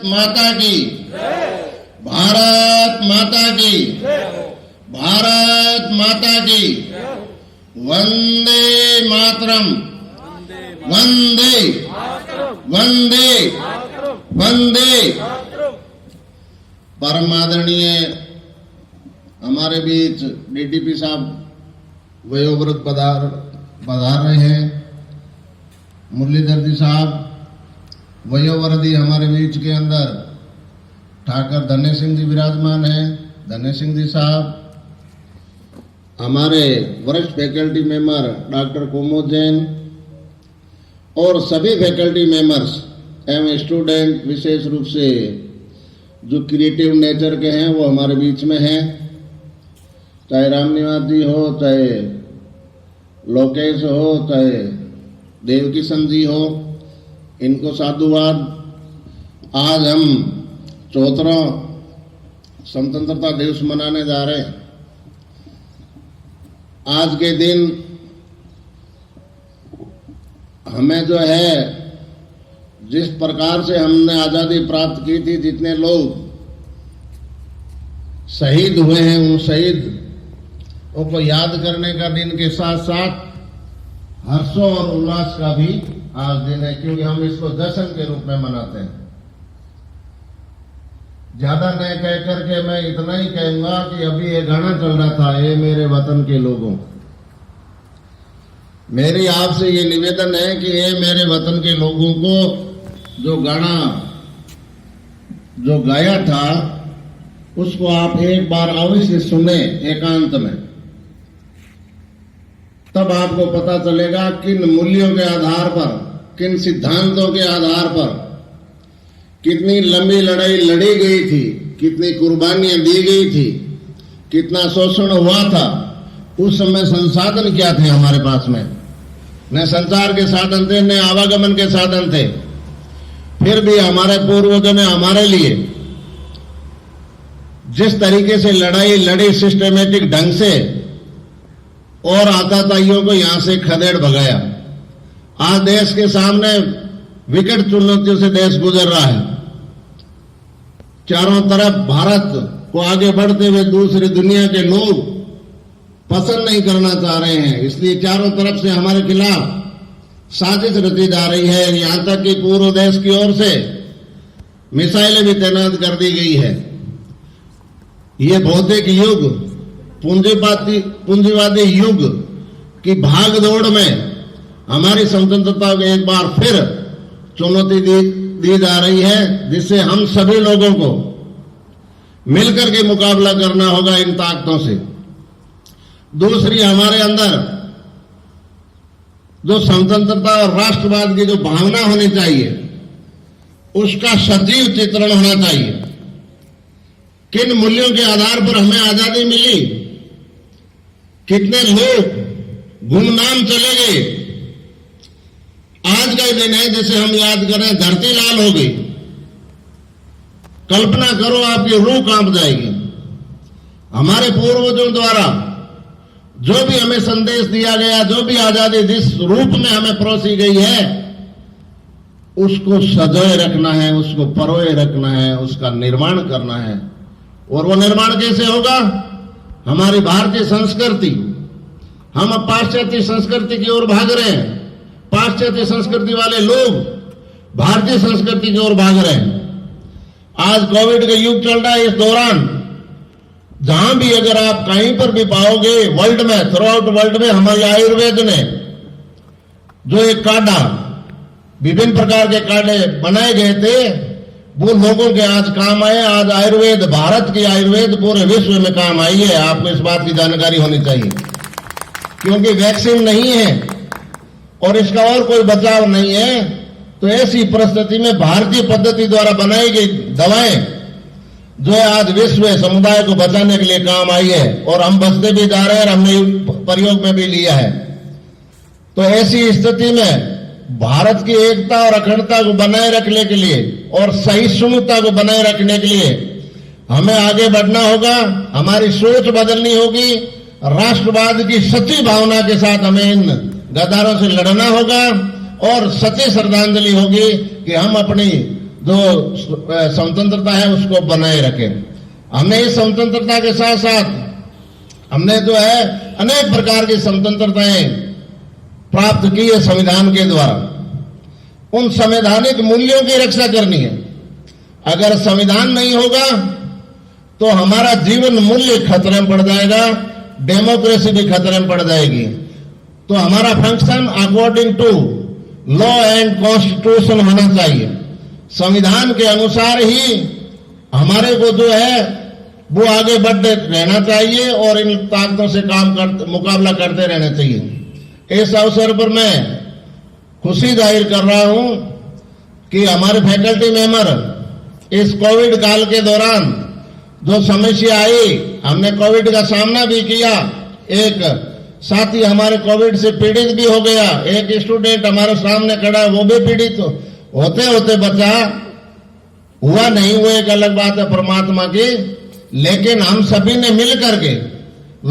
माता की, भारत माता की, भारत माता की, वंदे मातरम, वंदे वंदे वंदे। परम आदरणीय हमारे बीच डीडीपी साहब वयोवृद्ध पधार रहे हैं। मुरलीधर जी साहब वयोवृद्धि हमारे बीच के अंदर ठाकर धन्य सिंह जी विराजमान हैं। धन्य सिंह जी साहब, हमारे वरिष्ठ faculty member doctor Komod Jain और सभी फैकल्टी मेंबर्स एवं स्टूडेंट, विशेष रूप से जो क्रिएटिव नेचर के हैं वो हमारे बीच में हैं। चाहे रामनिवास जी हो, चाहे लोकेश हो, चाहे देवकिशन जी हो, इनको साधुवाद। आज हम 74वां स्वतंत्रता दिवस मनाने जा रहे हैं। आज के दिन हमें जो है, जिस प्रकार से हमने आजादी प्राप्त की थी, जितने लोग शहीद हुए हैं, उन शहीदों को याद करने का दिन के साथ साथ हर्षों और उल्लास का भी आज दिन है, क्योंकि हम इसको जश्न के रूप में मनाते हैं। ज्यादा नहीं कह करके मैं इतना ही कहूंगा कि अभी ये गाना चल रहा था, ये मेरे वतन के लोगों। मेरी आपसे ये निवेदन है कि ये मेरे वतन के लोगों को जो गाना जो गाया था, उसको आप एक बार अवश्य सुने एकांत में। तब आपको पता चलेगा किन मूल्यों के आधार पर, किन सिद्धांतों के आधार पर कितनी लंबी लड़ाई लड़ी गई थी, कितनी कुर्बानियां दी गई थी, कितना शोषण हुआ था। उस समय संसाधन क्या थे हमारे पास में? न संचार के साधन थे, न आवागमन के साधन थे। फिर भी हमारे पूर्वजों ने हमारे लिए जिस तरीके से लड़ाई लड़ी, सिस्टमेटिक ढंग से, और आतताइयों को यहां से खदेड़ भगाया। आज देश के सामने विकट चुनौतियों से देश गुजर रहा है। चारों तरफ भारत को आगे बढ़ते हुए दूसरी दुनिया के लोग पसंद नहीं करना चाह रहे हैं, इसलिए चारों तरफ से हमारे खिलाफ साजिश रची जा रही है। यहां तक कि पूर्व देश की ओर से मिसाइलें भी तैनात कर दी गई है। ये भौतिक युग, पूंजीवादी युग की भागदौड़ में हमारी स्वतंत्रता को एक बार फिर चुनौती दी जा रही है, जिससे हम सभी लोगों को मिलकर के मुकाबला करना होगा इन ताकतों से। दूसरी, हमारे अंदर जो स्वतंत्रता और राष्ट्रवाद की जो भावना होनी चाहिए, उसका सजीव चित्रण होना चाहिए। किन मूल्यों के आधार पर हमें आजादी मिली, कितने लोग गुमनाम चले गए। आज का दिन है जिसे हम याद करें, धरती लाल हो गई। कल्पना करो, आपकी रूह कांप जाएगी। हमारे पूर्वजों द्वारा जो भी हमें संदेश दिया गया, जो भी आजादी जिस रूप में हमें परोसी गई है, उसको सजोए रखना है, उसको परोए रखना है, उसका निर्माण करना है। और वो निर्माण कैसे होगा? हमारी भारतीय संस्कृति। हम अब पाश्चात्य संस्कृति की ओर भाग रहे हैं। पाश्चात्य संस्कृति वाले लोग भारतीय संस्कृति की ओर भाग रहे हैं। आज कोविड का युग चल रहा है। इस दौरान जहां भी अगर आप कहीं पर भी पाओगे वर्ल्ड में, थ्रू आउट वर्ल्ड में, हमारे आयुर्वेद ने जो एक काढ़ा, विभिन्न प्रकार के काढ़े बनाए गए थे, वो लोगों के आज काम आए। आज आयुर्वेद, भारत की आयुर्वेद पूरे विश्व में काम आई है। आपको इस बात की जानकारी होनी चाहिए, क्योंकि वैक्सीन नहीं है और इसका और कोई बचाव नहीं है। तो ऐसी परिस्थिति में भारतीय पद्धति द्वारा बनाई गई दवाएं जो आज विश्व समुदाय को बचाने के लिए काम आई है, और हम बचते भी जा रहे हैं और हमने प्रयोग में भी लिया है। तो ऐसी स्थिति में भारत की एकता और अखंडता को बनाए रखने के लिए और सहिष्णुता को बनाए रखने के लिए हमें आगे बढ़ना होगा। हमारी सोच बदलनी होगी। राष्ट्रवाद की सच्ची भावना के साथ हमें इन गद्दारों से लड़ना होगा और सच्ची श्रद्धांजलि होगी कि हम अपनी जो स्वतंत्रता है उसको बनाए रखे। हमने इस स्वतंत्रता के साथ साथ हमने जो है अनेक प्रकार की स्वतंत्रताएं प्राप्त की है संविधान के द्वारा। उन संवैधानिक मूल्यों की रक्षा करनी है। अगर संविधान नहीं होगा तो हमारा जीवन मूल्य खतरे में पड़ जाएगा, डेमोक्रेसी भी खतरे में पड़ जाएगी। तो हमारा function according to law and constitution होना चाहिए। संविधान के अनुसार ही हमारे को जो है वो आगे बढ़ते रहना चाहिए और इन ताकतों से मुकाबला करते रहना चाहिए। इस अवसर पर मैं खुशी जाहिर कर रहा हूं कि हमारे फैकल्टी मेंबर इस कोविड काल के दौरान जो समस्या आई, हमने कोविड का सामना भी किया। एक साथी हमारे कोविड से पीड़ित भी हो गया, एक स्टूडेंट हमारे सामने खड़ा वो भी पीड़ित होते होते बचा। हुआ नहीं वो एक अलग बात है परमात्मा की, लेकिन हम सभी ने मिल करके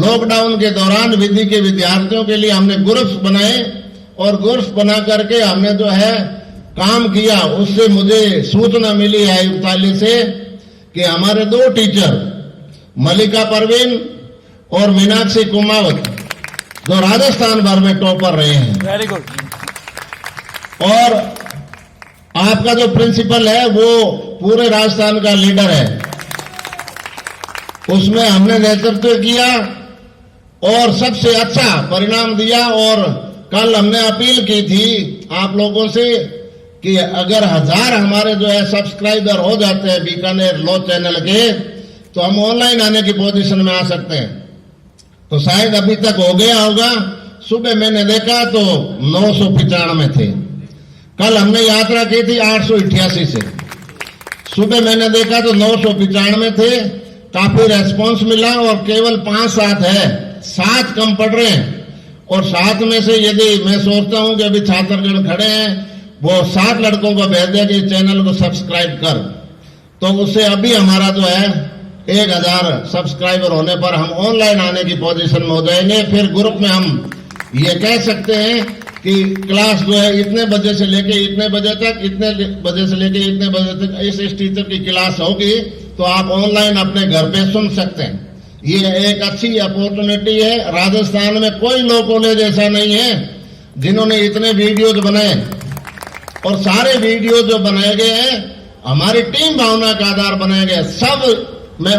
लॉकडाउन के दौरान विधि के विद्यार्थियों के लिए हमने ग्रुप्स बनाए और ग्रुप्स बना करके हमने जो है काम किया। उससे मुझे सूचना मिली है आयुक्तालय से कि हमारे 2 टीचर मलिका परवीन और मीनाक्षी कुमावत जो राजस्थान भर में टॉपर रहे हैं। Very good. और आपका जो प्रिंसिपल है वो पूरे राजस्थान का लीडर है, उसमें हमने नेतृत्व किया और सबसे अच्छा परिणाम दिया। और कल हमने अपील की थी आप लोगों से कि अगर 1000 हमारे जो है सब्सक्राइबर हो जाते हैं बीकानेर लॉ चैनल के, तो हम ऑनलाइन आने की पोजीशन में आ सकते हैं। तो शायद अभी तक हो गया होगा। सुबह मैंने देखा तो 995 थे। कल हमने यात्रा की थी 888 से, सुबह मैंने देखा तो 995 थे। काफी रेस्पॉन्स मिला और केवल 5-7 है, 7 कम पड़ रहे हैं। और 7 में से यदि मैं सोचता हूं कि अभी छात्रगण खड़े हैं, वो 7 लड़कों को भेज दिया कि चैनल को सब्सक्राइब कर, तो उससे अभी हमारा जो है 1000 सब्सक्राइबर होने पर हम ऑनलाइन आने की पोजीशन में हो जाएंगे। फिर ग्रुप में हम ये कह सकते हैं कि क्लास जो है इतने बजे से लेके इतने बजे तक, इतने बजे से लेके इतने बजे तक इस टीचर की क्लास होगी, तो आप ऑनलाइन अपने घर पे सुन सकते हैं। ये एक अच्छी अपॉर्चुनिटी है। राजस्थान में कोई लॉ कॉलेज ऐसा नहीं है जिन्होंने इतने वीडियोज बनाए, और सारे वीडियो जो बनाए गए हैं हमारी टीम भावना का आधार बनाए गए। सब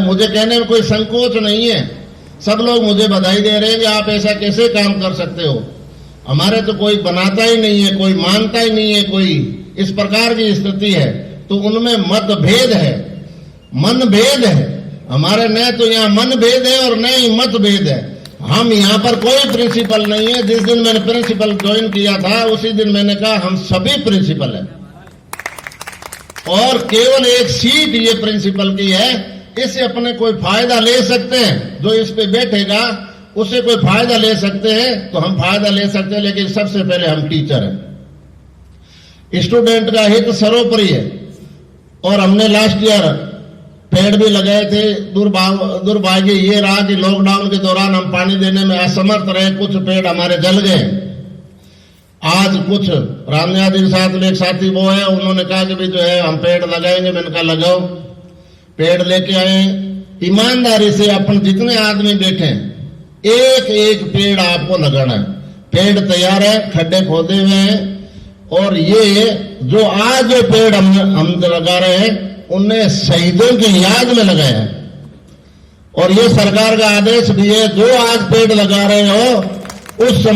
मुझे कहने में कोई संकोच नहीं है, सब लोग मुझे बधाई दे रहे हैं कि आप ऐसा कैसे काम कर सकते हो। हमारे तो कोई बनाता ही नहीं है, कोई मानता ही नहीं है, कोई इस प्रकार की स्थिति है। तो उनमें मतभेद है, मनभेद है। हमारे न तो यहाँ मनभेद है और न ही मतभेद है। हम यहाँ पर कोई प्रिंसिपल नहीं है। जिस दिन मैंने प्रिंसिपल ज्वाइन किया था उसी दिन मैंने कहा हम सभी प्रिंसिपल हैं, और केवल एक सीट ये प्रिंसिपल की है। इससे अपने कोई फायदा ले सकते हैं, जो इस पे बैठेगा उससे कोई फायदा ले सकते हैं तो हम फायदा ले सकते हैं, लेकिन सबसे पहले हम टीचर हैं। स्टूडेंट का हित सर्वोपरि है। और हमने लास्ट ईयर पेड़ भी लगाए थे। दुर्भाग्य ये रहा कि लॉकडाउन के दौरान हम पानी देने में असमर्थ रहे, कुछ पेड़ हमारे जल गए। आज कुछ रामयादी के साथ में एक साथी वो है, उन्होंने कहा कि भाई जो है हम पेड़ लगाएंगे। मैंने कहा लगाओ। पेड़ लेके आए, ईमानदारी से अपन जितने आदमी बैठे एक एक पेड़ आपको लगाना है। पेड़ तैयार है, खड्डे खोदे हुए हैं, और ये जो आज जो पेड़ हम लगा रहे हैं उनने शहीदों की याद में लगाया है। और ये सरकार का आदेश भी है, जो आज पेड़ लगा रहे हो उस